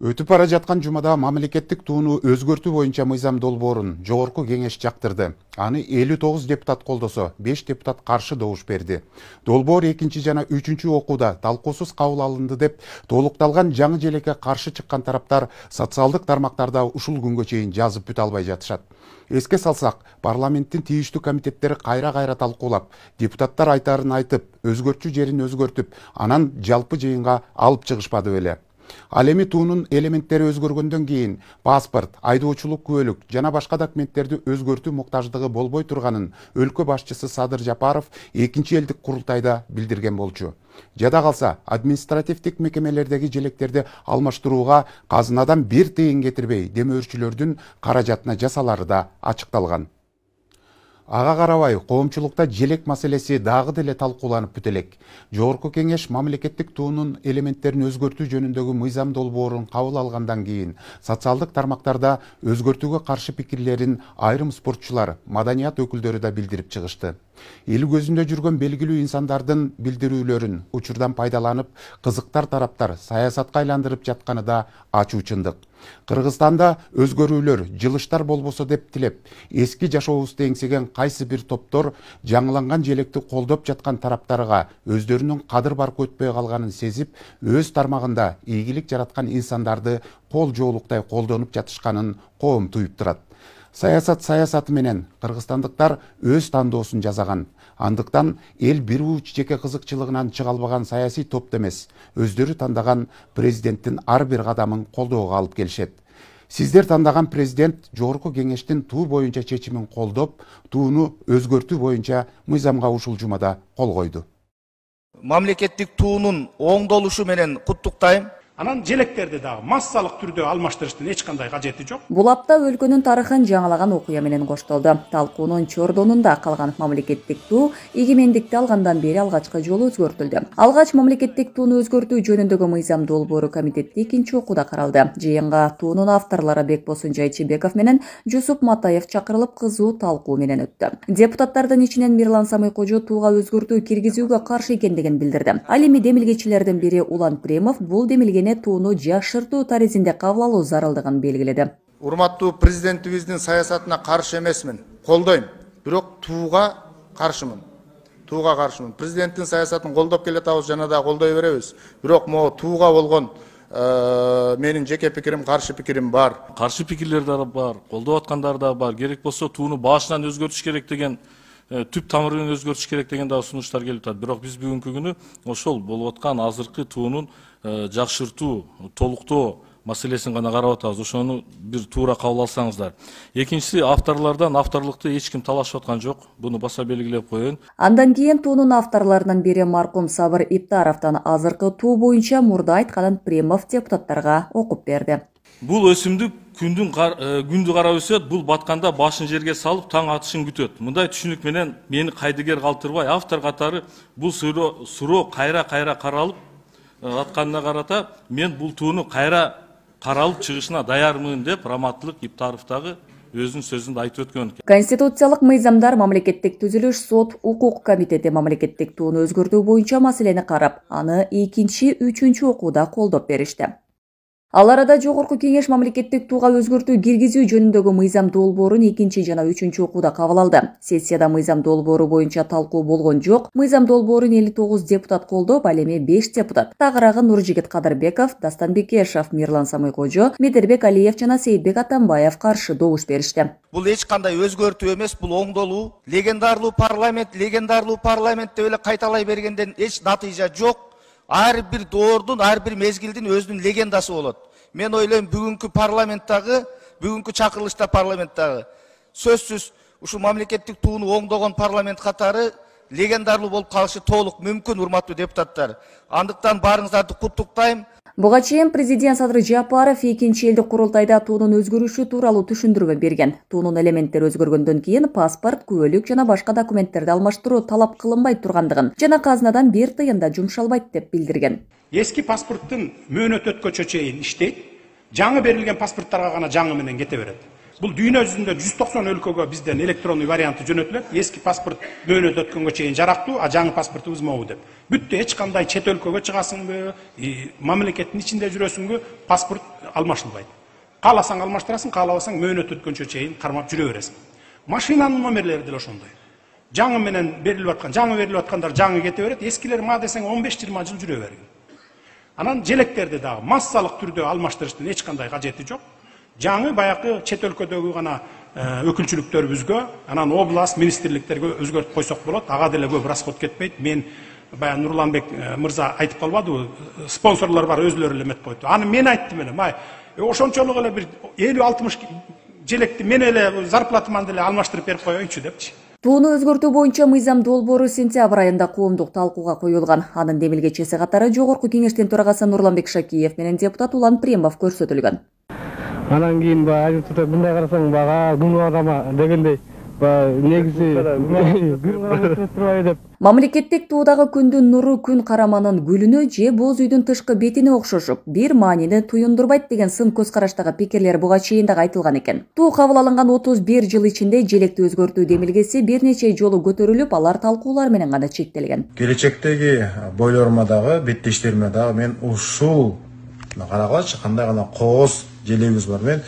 Өтүп бара жаткан жумада мамлекеттик тууну өзгөртүү боюнча мыйзам долбоорун жогорку кеңеш жактырды. Аны 59 депутат колдосо, 5 депутат каршы добуш берди. Долбоор 2 жана 3 окууда талкуусуз кабыл алынды деп толукталган жаңы желекке каршы чыккан тараптар социалдык тармактарда ушул күнгө чейин жазып бүтө албай жатышат. Эске салсак, парламенттин тийиштүү комитеттери кайра талкуулап, депутаттар айтарын айтып, өзгөртчү жерин өзгөртүп, анан жалпы жыйынга алып чыгышпады беле. Ал эми туунун элементтери өзгөргөндөн кийин паспорт, айдоочулук күбөлүк жана башка документтерди өзгөртүү муктаждыгы болбой турганын өлкө башчысы Садыр Жапаров 2 элдик курултайда билдирген болчу. Жада калса, административдик мекемелердеги желектерди алмаштырууга казынадан бир тыйын кетирбей, демөөрчүлөрдүн каражатына жасалары да ачыкталган. Ага карабай, коомчулукта желек маселеси дагы деле талкууланып бүтө элек. Жогорку кеңеш мамлекеттик туунун элементтерин өзгөртүү жөнүндөгү мыйзам долбоорун кабыл алгандан кийин социалдык тармактарда өзгөртүүгө каршы пикирлерин айрым спортчулар, маданият өкүлдөрү да билдирип чыгышты. Эл көзүндө жүргөн белгилүү инсандардын билдирүүлөрүн учурдан пайдаланып, кызыктар тараптар саясатка айландырып жатканы да ачуу чындык. Кыргызстанда өзгөрүүлөр, жылыштар болбосо деп тилеп, эски жашообузду эңсеген кайсы бир топтор жаңыланган желекти колдоп жаткан тараптарга өздөрүнүн кадыр-баркы өтпөй калганын сезип, өз тармагында ийгилик жараткан инсандарды кол жоолуктай колдонуп жатышканын коом туюп турат. Саясат саясаты менен кыргызстандыктар өз тандоосун жасаган. Андыктан эл бир уч жеке кызыкчылыгынан чыга албаган саясий топто эмес, өздөрү тандаган президенттин ар бир кадамын колдоого алып келишет. Сиздер тандаган президент жогорку кеңештин туу боюнча чечимин колдоп, тууну өзгөртүү боюнча мыйзамга ушул жумада кол койду. Мамлекеттик туунун оңдолушу менен куттуктайм. Анан желектерди дагы массалык түрдө алмаштырыштын эч кандай кажети жок. Бул апта өлкөнүн тарыхын жаңылаган окуя менен коштолду. Талкуунун чордонунда калган мамлекеттик туу эгемендикти алгандан бери алгачкы жолу өзгөртүлдү. Алгач мамлекеттик тууну өзгөртүү жөнүндөгү мыйзам долбоору комитетте 2 окууда каралды. Жыйынга туунун авторлору Бекбосун Жайчыбеков менен Жусуп Матаев чакырылып кызуу талкуу менен өттү. Депутаттардын ичинен Мирлан Самый-Кожо тууга өзгөртүү киргизүүгө каршы экендигин билдирди. Ал эми демилгечилердин бири Улан Премов бул демилгени тууну жашыртуу таризинде кабыл алуу зарылдыгын белгиледи. Урматтуу президентибиздин саясатына каршы эмесмин, колдойм, бирок тууга каршымын. Президенттин саясатын колдоп келатабыз жана да колдой беребиз. Бирок могу тууга болгон менин жеке пикирим, каршы пикирим бар. Каршы пикирлер да бар, колдоп аткандар да бар. Керек болсо тууну башынан өзгөртүш керек деген, түп тамырын өзгөртүш керек деген да сунуштар келип атат. Бирок биз бүгүнкү күнү ошол болуп аткан азыркы туунун жакшыртуу, толуктоо маселесин гана карап атабыз. Ошону бир туура кабыл алсаңыздар. Экинчиси, авторлордон авторлукту эч ким талашып аткан жок. Буну баса белгилеп коеюн. Андан кийин туунун авторлорунун бири маркум Сабыр Иптаровдон азыркы туу боюнча мурда айтканын Премов депутаттарга окуп берди. Бул өсүмдүк күндү карап өсөт, бул батканда башын жерге салып таң атышын күтөт. Мындай түшүнүк менен мени кайдыгер калтырбай, автор катары бул суроо кайра каралып атканына карата, мен бул тууну кайра каралып чыгышына даярмын деп Раматтылык Иптаровдагы өзүнүн сөзүндө айтып өткөн. Конституциялык мыйзамдар, мамлекеттик түзүлүш, сот, укук комитети мамлекеттик тууну өзгөртүү боюнча маселени карап, аны 2-3 окууда колдоп беришти. Ал арада жогорку кеңеш мамлекеттик тууга өзгөртүү киргизүү жөнүндөгү мыйзам долбоорун 2 жана 3 окууда кабыл алды. Сессияда мыйзам долбоору боюнча талкуу болгон жок. Мыйзам долбоорун 59 депутат колдоп, ал эми 5 депутат. Тагыраагы Нуржигит Кадырбеков, Дастан Бекешев, Мирлан Самый-Кожо, Медербек Алиев жана Сейитбек Атамбаев каршы добуш беришти. Бул эч кандай өзгөртүү эмес, бул оңдолуу. Легендарлуу парламент деп эле кайталай бергенден эч натыйжа жок. Ар бир доордун, ар бир мезгилдин өзүнүн легендасы болот. Мен ойлойм, бүгүнкү парламенттагы, бүгүнкү чакырылышта парламенттагы сөзсүз ушул мамлекеттик тууну оңдогон парламент катары легендарлуу болуп калышы толук мүмкүн, урматтуу депутаттар. Андыктан баарыңыздарды куттуктайм. Буга чейин президент Садыр Жапаров 2 элдик курултайда туунун өзгөрүшү тууралуу түшүндүрмө берген. Туунун элементтери өзгөргөндөн кийин паспорт, күбөлүк жана башка документтерди алмаштыруу талап кылынбай тургандыгын жана казынадан бир тыйын да жумшалбайт деп билдирген. Эски паспорттун мөөнөтү өткөнчө чейин иштейт. Жаңы берилген паспорттарга гана жаңы менен кете берет. Бул дүйнө жүзүндө 190 өлкөгө бизден электрондуу варианты жөнөтүлөт. Эски паспорт мөөнөт өткөнгө чейин жарактуу, а жаңы паспортубуз могу деп. Бүттү, эч кандай чет өлкөгө чыгасыңбы, мамлекеттин ичинде жүрөсүңбү, паспорт алмашылбайт. Кааласаң алмаштырасың, каалабасаң мөөнөт өткөнчө чейин кармап жүрө бересиң. Машинанын номерлери деле ошондой. Жаңы менен берилип аткан, жаңы берилип аткандар жаңы кете берет, эскилер ма десең 15-20 жыл жүрө берген. Анан желектерди дагы массалык түрдө алмаштырыштын эч кандай кажети жок. Жаңы баягы чет өлкөдөгү гана өкүлчүлүктөрүбүзгө, анан област министрликтерге өзгөртүп койсок болот. Ага деле көп расход кетпейт. Мен баягы Нурланбек мырза айтып калбадыбы, спонсорлор бар, өзлөрү эле эметип койту. Аны мен айттым эле, май ошончолук эле бир 50-60 желекти мен эле зарплатаман деле алмаштырып берип коеюнчу депчи. Тууну өзгөртүү боюнча мыйзам долбоору сентябрь айында коомдук талкууга коюлган. Анын демилгечеси катары Жогорку кеңештин төрагасы Нурланбек Шакиев менен депутат Улан Премов көрсөтүлгөн. Анан кийин мындай карасаң бага күн адама дегендей негизи деп. Мамлекеттик туудагы күндүн нуру күн караманын гүлүнө же боз үйдүн тышкы бетине окшошуп, бир маанини туюндурбайт деген сын көз караштагы пикирлер буга чейин дагы айтылган экен. Туу кабыл алынган 31 жыл ичинде желекти өзгөртүү демилгеси бир нече жолу көтөрүлүп, алар талкуулар менен гана чектелген. Келечектеги бойлорума дагы, беттештериме дагы мен ушул карагылачы кандай гана кооз желегибиз бар, мен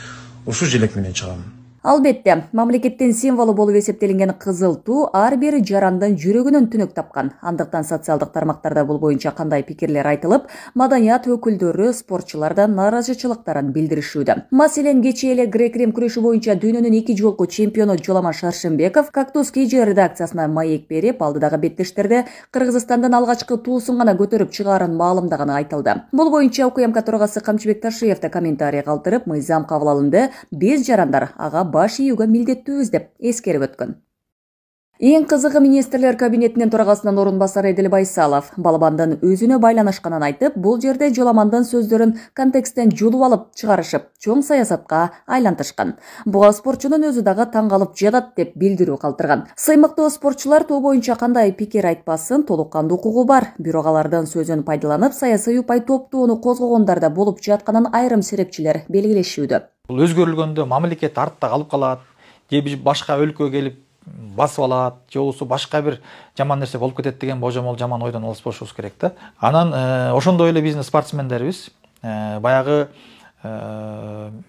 ушул желек менен чыгам. Албетте, мамлекеттин символу болуп эсептелинген кызыл туу ар бир жарандын жүрөгүнөн түнөк тапкан. Андыктан социалдык тармактарда бул боюнча кандай пикирлер айтылып, маданият өкүлдөрү, спортчулардан нааразычылыктарын билдиришүүдө. Маселен, кечээ эле грек-рим күрөшү боюнча дүйнөнүн 2 жолку чемпиону Жоламан Шаршембеков Кактус KG редакциясына маек берип, алдыдагы беттештерде Кыргызстандын алгачкы туусун гана көтөрүп чыгаарын маалымдаганы айтылды. Бул боюнча УКМК төрагасы Камчыбек Ташиев да комментарий калтырып, мыйзам кабыл алынды, биз жарандар ага баш ийүүгө милдеттүүбүз деп эскерип өткөн. Эң кызыгы министрлер кабинетинин төрагасынын орун басары Эдил Байсалов Балабандын өзүнө байланышканын айтып, бул жерде Жоламандын сөздөрүн контексттен жулуп алып чыгарышып, чоң саясатка айлантышкан. Буга спортчунун өзү дагы таң калып жатат деп билдирүү калтырган. Сыймыктуу спортчулар тоо боюнча кандай пикир айтпасын толук кандуу укугу бар. Бирок алардын сөзүн пайдаланып, саясий упай топтоону козгогондар да болуп жатканын айрым серепчилер белгилешүүдө. Бул өзгөрүлгөндө мамлекет артта калып калат, же башка өлкөгө келип басып алат, же болбосо башка бир жаман нерсе болуп кетет деген божомол, жаман ойдон алыс болушубуз керек да. Анан ошондой эле биздин спортсмендерибиз баягы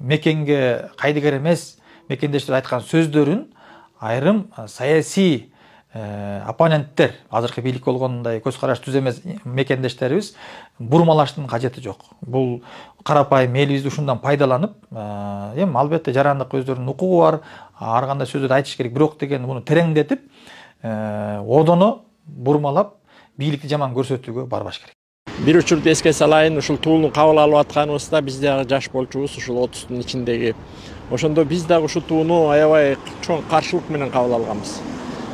мекенге кайдыгер эмес мекендештер айткан сөздөрүн айрым саясий оппоненттер, азыркы бийлик болгондой көз караш түз эмес мекендештерибиз бурмалаштын кажети жок. Бул карапайым элибизди ушундан пайдаланып, эми албетте жарандык өздөрүнүн укугу бар, ар кандай сөздөрдү айтыш керек, бирок деген муну тереңдетип, одоно бурмалап, бийликти жаман көрсөтүүгө барбаш керек. Бир учурду эске салайын, ушул тууну кабыл алып атканыбызда биз дагы жаш болчубуз, ушул 30-тун ичиндеги. Ошондо биз дагы ушул тууну аябай чоң каршылык менен кабыл алганбыз.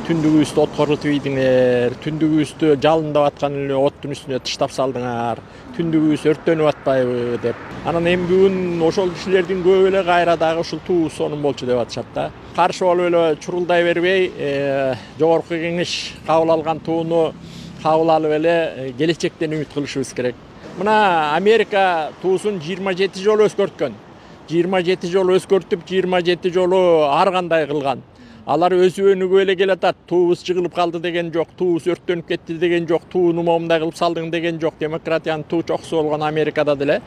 Түндүгүбүздү от корутуп ийдиңер, түндүгүбүздү жалындап аткан эле оттун үстүнө тыштап салдыңар, түндүгүбүз өрттөнүп атпайбы деп. Анан эми бүгүн ошол кишилердин көбү эле кайра дагы ушул туу сонун болчу деп атышат да. Каршы болуп эле чурулдай бербей, жогорку кеңеш кабыл алган тууну кабыл алып эле келечектен үмүт кылышыбыз керек. Мына Америка туусун 27 жолу өзгөрткөн. 27 жолу өзгөртүп, 27 жолу ар кандай кылган. Алар өзү өнүгүп эле келатат. Туубуз жыгылып калды деген жок, туубуз өрттөнүп кетти деген жок, тууну момундай кылып салдың деген жок. Демократиянын туу чокусу болгон Америкада деле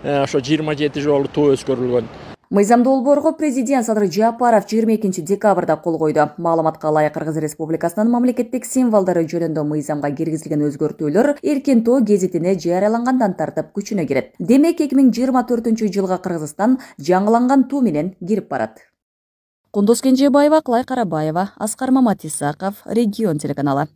ошо 27 жолу туу өзгөрүлгөн. Мыйзам долбоорго президент Садыр Жапаров 22 декабрда кол койду. Маалыматка ылайык Кыргыз Республикасынын мамлекеттик символдору жөнүндө мыйзамга киргизилген өзгөртүүлөр Эркин тоо гезитине жарыялангандан тартып күчүнө кирет. Демек 2024-жылга Кыргызстан жаңыланган туу менен кирип барат. Кундуз Кенжебаева, Кылай Карабаева, Аскар Маматисаков, Регион телеканалы.